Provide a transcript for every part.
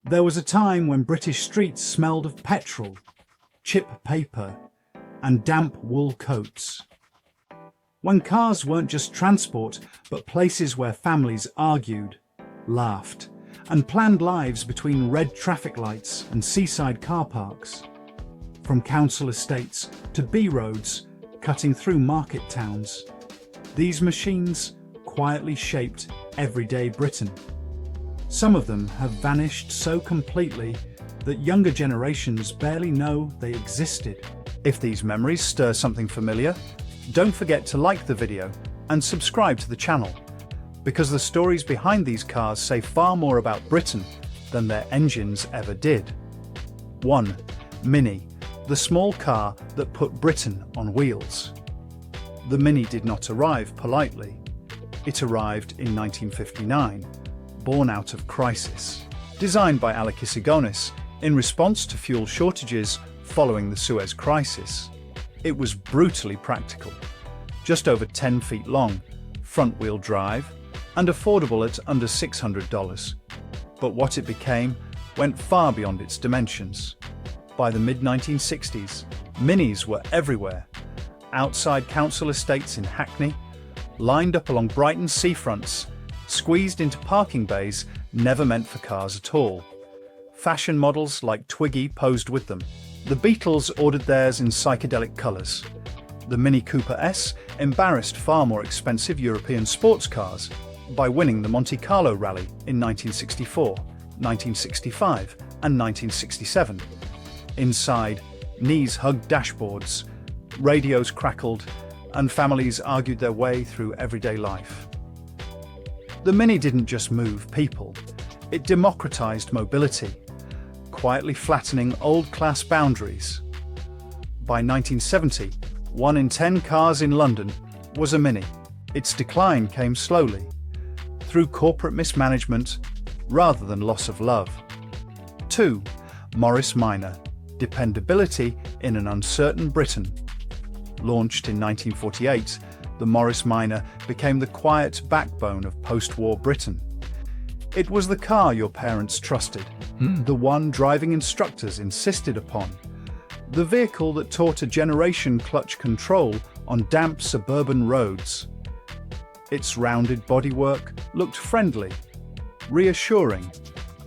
There was a time when British streets smelled of petrol, chip paper, and damp wool coats. When cars weren't just transport, but places where families argued, laughed, and planned lives between red traffic lights and seaside car parks. From council estates to B-roads cutting through market towns, these machines quietly shaped everyday Britain. Some of them have vanished so completely that younger generations barely know they existed. If these memories stir something familiar, don't forget to like the video and subscribe to the channel, because the stories behind these cars say far more about Britain than their engines ever did. 1. Mini, the small car that put Britain on wheels. The Mini did not arrive politely. It arrived in 1959, born out of crisis. Designed by Alexis Igonis in response to fuel shortages following the Suez Crisis, it was brutally practical, just over 10 feet long, front-wheel drive, and affordable at under $600. But what it became went far beyond its dimensions. By the mid-1960s, Minis were everywhere, outside council estates in Hackney, lined up along Brighton's seafronts, squeezed into parking bays never meant for cars at all. Fashion models like Twiggy posed with them. The Beatles ordered theirs in psychedelic colours. The Mini Cooper S embarrassed far more expensive European sports cars by winning the Monte Carlo Rally in 1964, 1965 and 1967. Inside, knees hugged dashboards, radios crackled, and families argued their way through everyday life. The Mini didn't just move people, it democratized mobility, quietly flattening old-class boundaries. By 1970, 1 in 10 cars in London was a Mini. Its decline came slowly, through corporate mismanagement rather than loss of love. 2. Morris Minor, dependability in an uncertain Britain. Launched in 1948, the Morris Minor became the quiet backbone of post-war Britain. It was the car your parents trusted, the one driving instructors insisted upon, the vehicle that taught a generation clutch control on damp suburban roads. Its rounded bodywork looked friendly, reassuring,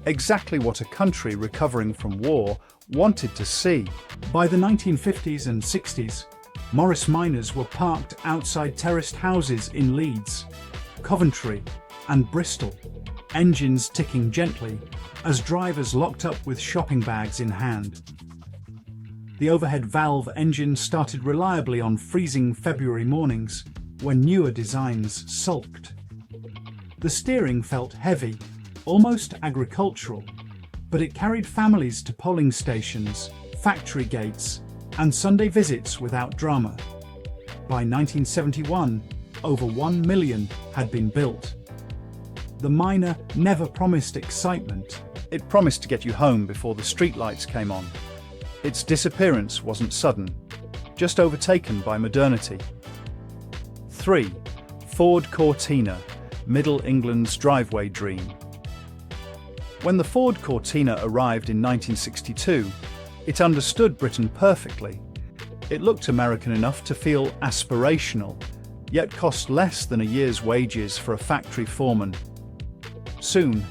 exactly what a country recovering from war wanted to see. By the 1950s and 60s, Morris Minors were parked outside terraced houses in Leeds, Coventry and Bristol, engines ticking gently as drivers locked up with shopping bags in hand. The overhead valve engine started reliably on freezing February mornings when newer designs sulked. The steering felt heavy, almost agricultural, but it carried families to polling stations, factory gates, and Sunday visits without drama. By 1971, over 1 million had been built. The Minor never promised excitement. It promised to get you home before the streetlights came on. Its disappearance wasn't sudden, just overtaken by modernity. 3. Ford Cortina, Middle England's driveway dream. When the Ford Cortina arrived in 1962, it understood Britain perfectly. It looked American enough to feel aspirational, yet cost less than a year's wages for a factory foreman. Soon,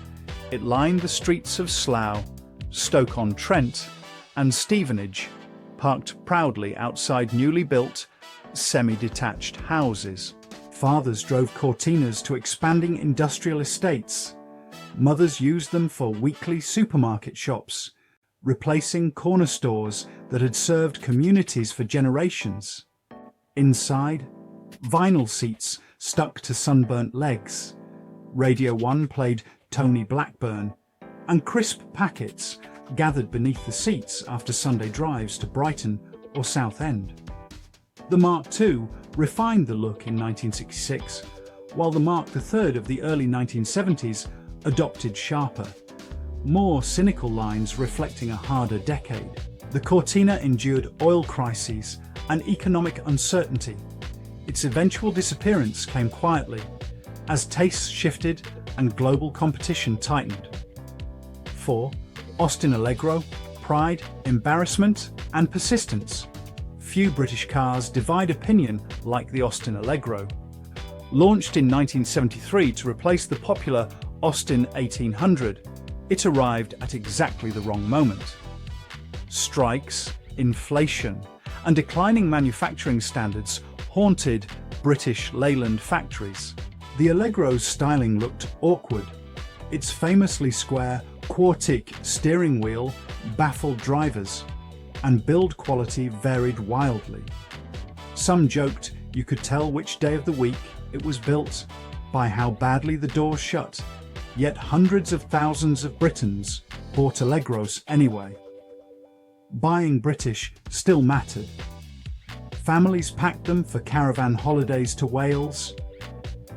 it lined the streets of Slough, Stoke-on-Trent, and Stevenage, parked proudly outside newly built, semi-detached houses. Fathers drove Cortinas to expanding industrial estates. Mothers used them for weekly supermarket shops, replacing corner stores that had served communities for generations. Inside, vinyl seats stuck to sunburnt legs. Radio 1 played Tony Blackburn, and crisp packets gathered beneath the seats after Sunday drives to Brighton or Southend. The Mark II refined the look in 1966, while the Mark III of the early 1970s adopted sharper, more cynical lines reflecting a harder decade. The Cortina endured oil crises and economic uncertainty. Its eventual disappearance came quietly, as tastes shifted and global competition tightened. 4. Austin Allegro, pride, embarrassment, and persistence. Few British cars divide opinion like the Austin Allegro. Launched in 1973 to replace the popular Austin 1800, it arrived at exactly the wrong moment. Strikes, inflation, and declining manufacturing standards haunted British Leyland factories. The Allegro's styling looked awkward. Its famously square Quartic steering wheel baffled drivers, and build quality varied wildly. Some joked you could tell which day of the week it was built by how badly the doors shut, yet hundreds of thousands of Britons bought Allegros anyway. Buying British still mattered. Families packed them for caravan holidays to Wales,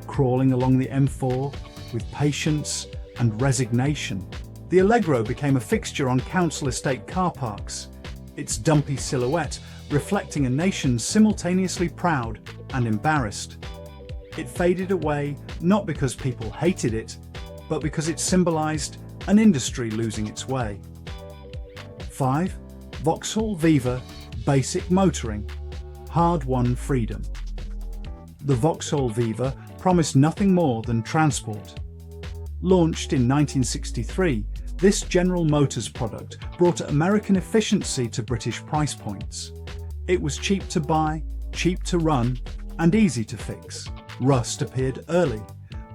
crawling along the M4 with patience and resignation. The Allegro became a fixture on council estate car parks, its dumpy silhouette reflecting a nation simultaneously proud and embarrassed. It faded away not because people hated it, but because it symbolized an industry losing its way. 5. Vauxhall Viva Basic Motoring, hard-won freedom. The Vauxhall Viva promised nothing more than transport. Launched in 1963, this General Motors product brought American efficiency to British price points. It was cheap to buy, cheap to run, and easy to fix. Rust appeared early,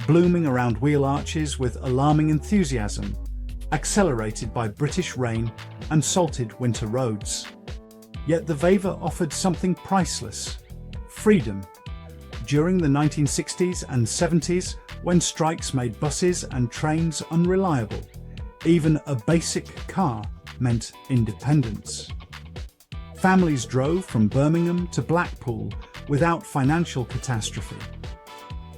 blooming around wheel arches with alarming enthusiasm, accelerated by British rain and salted winter roads. Yet the Viva offered something priceless: freedom. During the 1960s and 70s, when strikes made buses and trains unreliable, even a basic car meant independence. Families drove from Birmingham to Blackpool without financial catastrophe.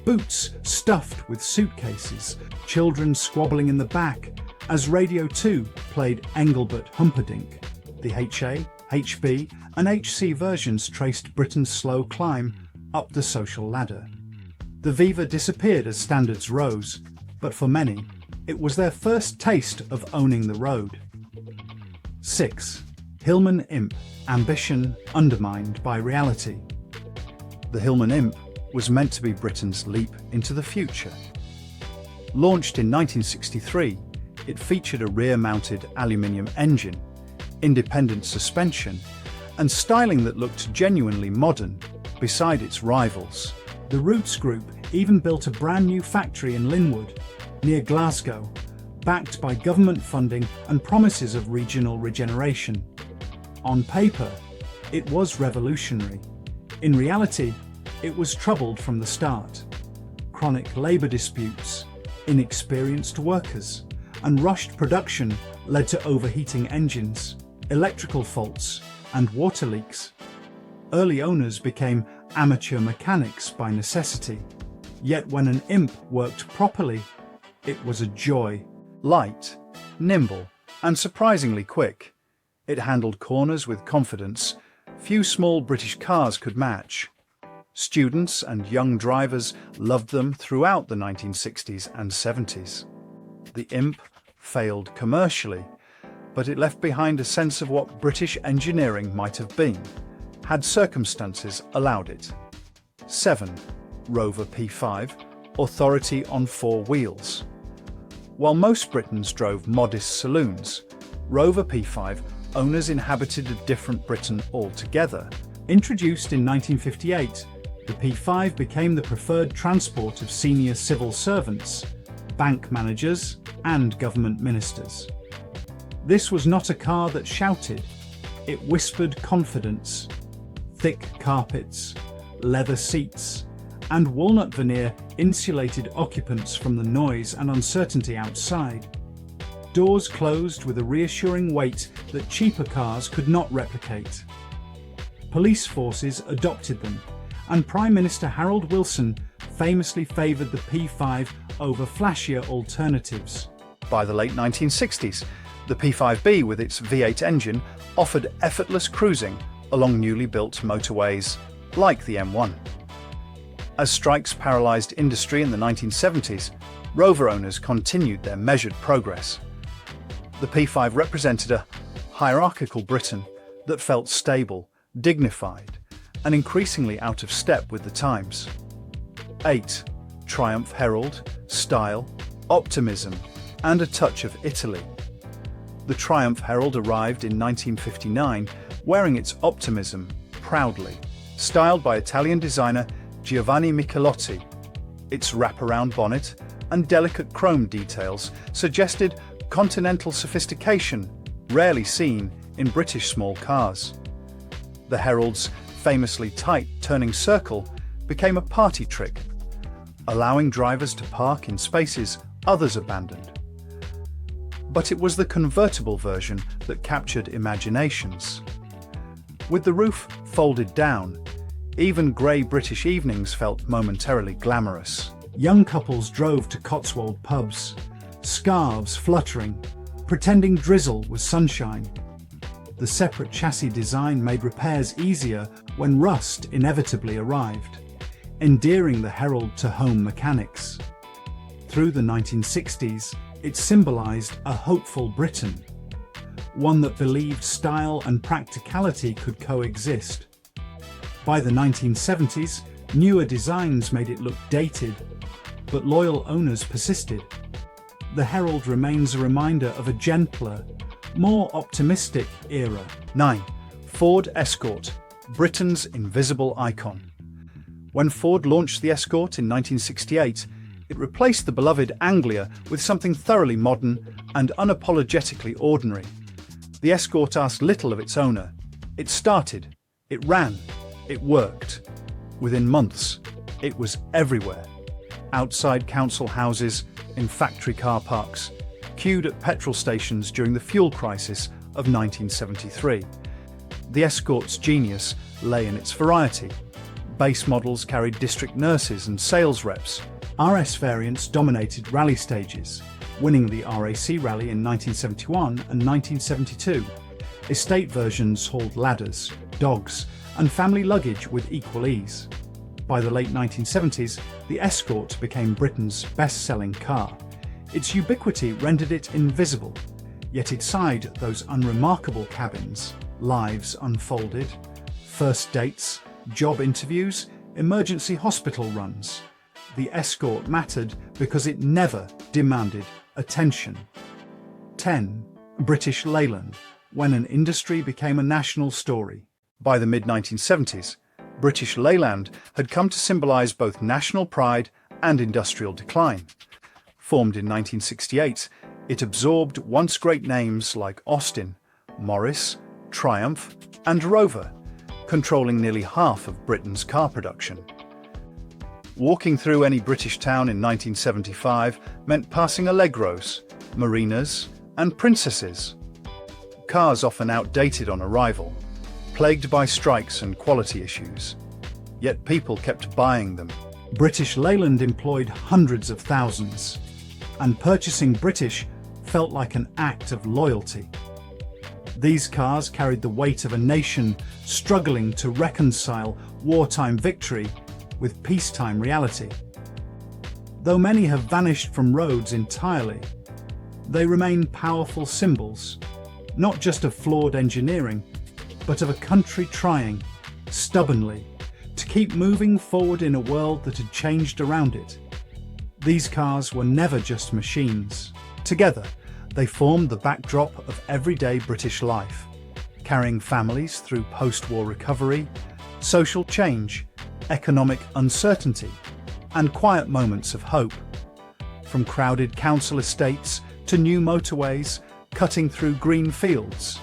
Boots stuffed with suitcases, children squabbling in the back as Radio 2 played Engelbert Humperdinck. The HA, HB and HC versions traced Britain's slow climb up the social ladder. The Viva disappeared as standards rose, but for many, it was their first taste of owning the road. 6. Hillman Imp, ambition undermined by reality. The Hillman Imp was meant to be Britain's leap into the future. Launched in 1963, it featured a rear-mounted aluminium engine, independent suspension, and styling that looked genuinely modern beside its rivals. The Roots Group even built a brand new factory in Linwood, near Glasgow, backed by government funding and promises of regional regeneration. On paper, it was revolutionary. In reality, it was troubled from the start. Chronic labour disputes, inexperienced workers, and rushed production led to overheating engines, electrical faults, and water leaks. Early owners became amateur mechanics by necessity. Yet when an Imp worked properly, it was a joy. Light, nimble, and surprisingly quick, it handled corners with confidence few small British cars could match. Students and young drivers loved them throughout the 1960s and 70s. The Imp failed commercially, but it left behind a sense of what British engineering might have been, had circumstances allowed it. 7. Rover P5, authority on four wheels. While most Britons drove modest saloons, Rover P5 owners inhabited a different Britain altogether. Introduced in 1958, the P5 became the preferred transport of senior civil servants, bank managers, and government ministers. This was not a car that shouted, it whispered confidence. Thick carpets, leather seats, and walnut veneer insulated occupants from the noise and uncertainty outside. Doors closed with a reassuring weight that cheaper cars could not replicate. Police forces adopted them, and Prime Minister Harold Wilson famously favoured the P5 over flashier alternatives. By the late 1960s, the P5B with its V8 engine offered effortless cruising along newly built motorways like the M1. As strikes paralysed industry in the 1970s, Rover owners continued their measured progress. The P5 represented a hierarchical Britain that felt stable, dignified, and increasingly out of step with the times. 8. Triumph Herald, style, optimism, and a touch of Italy. The Triumph Herald arrived in 1959, wearing its optimism proudly. Styled by Italian designer Giovanni Michelotti, its wraparound bonnet and delicate chrome details suggested continental sophistication rarely seen in British small cars. The Herald's famously tight turning circle became a party trick, allowing drivers to park in spaces others abandoned. But it was the convertible version that captured imaginations. With the roof folded down, even grey British evenings felt momentarily glamorous. Young couples drove to Cotswold pubs, scarves fluttering, pretending drizzle was sunshine. The separate chassis design made repairs easier when rust inevitably arrived, endearing the Herald to home mechanics. Through the 1960s, it symbolised a hopeful Britain, one that believed style and practicality could coexist. By the 1970s, newer designs made it look dated, but loyal owners persisted. The Herald remains a reminder of a gentler, more optimistic era. 9. Ford Escort, Britain's invisible icon. When Ford launched the Escort in 1968, it replaced the beloved Anglia with something thoroughly modern and unapologetically ordinary. The Escort asked little of its owner. It started, it ran, it worked. Within months, it was everywhere. Outside council houses, in factory car parks, queued at petrol stations during the fuel crisis of 1973. The Escort's genius lay in its variety. Base models carried district nurses and sales reps. RS variants dominated rally stages, winning the RAC Rally in 1971 and 1972. Estate versions hauled ladders, dogs, and family luggage with equal ease. By the late 1970s, the Escort became Britain's best-selling car. Its ubiquity rendered it invisible, yet inside those unremarkable cabins, lives unfolded, first dates, job interviews, emergency hospital runs. The Escort mattered because it never demanded attention. 10. British Leyland, when an industry became a national story. By the mid-1970s, British Leyland had come to symbolise both national pride and industrial decline. Formed in 1968, it absorbed once great names like Austin, Morris, Triumph, and Rover, controlling nearly half of Britain's car production. Walking through any British town in 1975 meant passing Allegros, Marinas, and Princesses. Cars often outdated on arrival, plagued by strikes and quality issues. Yet people kept buying them. British Leyland employed hundreds of thousands, and purchasing British felt like an act of loyalty. These cars carried the weight of a nation struggling to reconcile wartime victory with peacetime reality. Though many have vanished from roads entirely, they remain powerful symbols, not just of flawed engineering, but of a country trying, stubbornly, to keep moving forward in a world that had changed around it. These cars were never just machines. Together, they formed the backdrop of everyday British life, carrying families through post-war recovery, social change, economic uncertainty, and quiet moments of hope. From crowded council estates to new motorways cutting through green fields,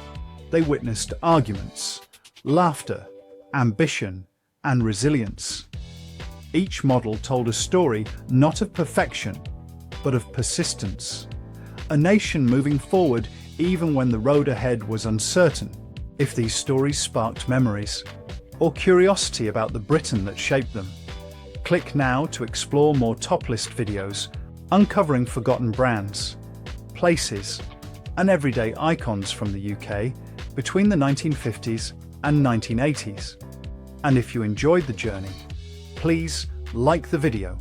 they witnessed arguments, laughter, ambition, and resilience. Each model told a story not of perfection, but of persistence. A nation moving forward even when the road ahead was uncertain. If these stories sparked memories or curiosity about the Britain that shaped them, click now to explore more top list videos uncovering forgotten brands, places, and everyday icons from the UK between the 1950s and 1980s. And if you enjoyed the journey, please like the video,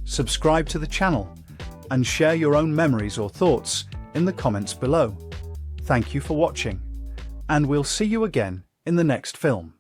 subscribe to the channel, and share your own memories or thoughts in the comments below. Thank you for watching, and we'll see you again in the next film.